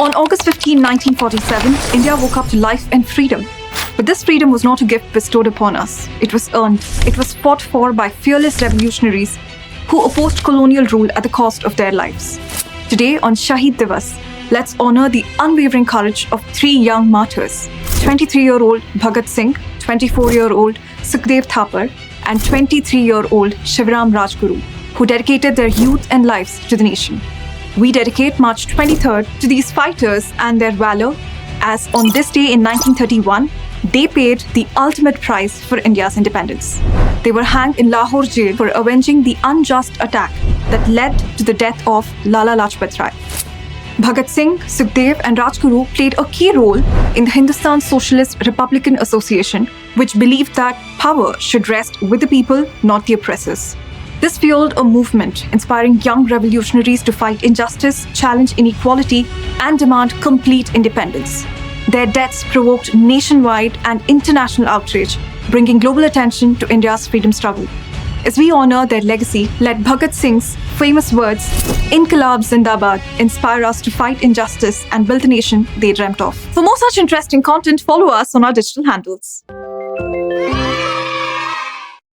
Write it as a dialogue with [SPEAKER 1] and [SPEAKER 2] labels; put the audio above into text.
[SPEAKER 1] On August 15, 1947, India woke up to life and freedom. But this freedom was not a gift bestowed upon us. It was earned. It was fought for by fearless revolutionaries who opposed colonial rule at the cost of their lives. Today, on Shahid Divas, let's honor the unwavering courage of three young martyrs: 23-year-old Bhagat Singh, 24-year-old Sukhdev Thapar, and 23-year-old Shivaram Rajguru, who dedicated their youth and lives to the nation. We dedicate March 23rd to these fighters and their valor, as on this day in 1931, they paid the ultimate price for India's independence. They were hanged in Lahore jail for avenging the unjust attack that led to the death of Lala Lajpat Rai. Bhagat Singh, Sukhdev and Rajguru played a key role in the Hindustan Socialist Republican Association, which believed that power should rest with the people, not the oppressors. This fueled a movement inspiring young revolutionaries to fight injustice, challenge inequality, and demand complete independence. Their deaths provoked nationwide and international outrage, bringing global attention to India's freedom struggle. As we honor their legacy, let Bhagat Singh's famous words, "Inqilab Zindabad," inspire us to fight injustice and build the nation they dreamt of. For more such interesting content, follow us on our digital handles.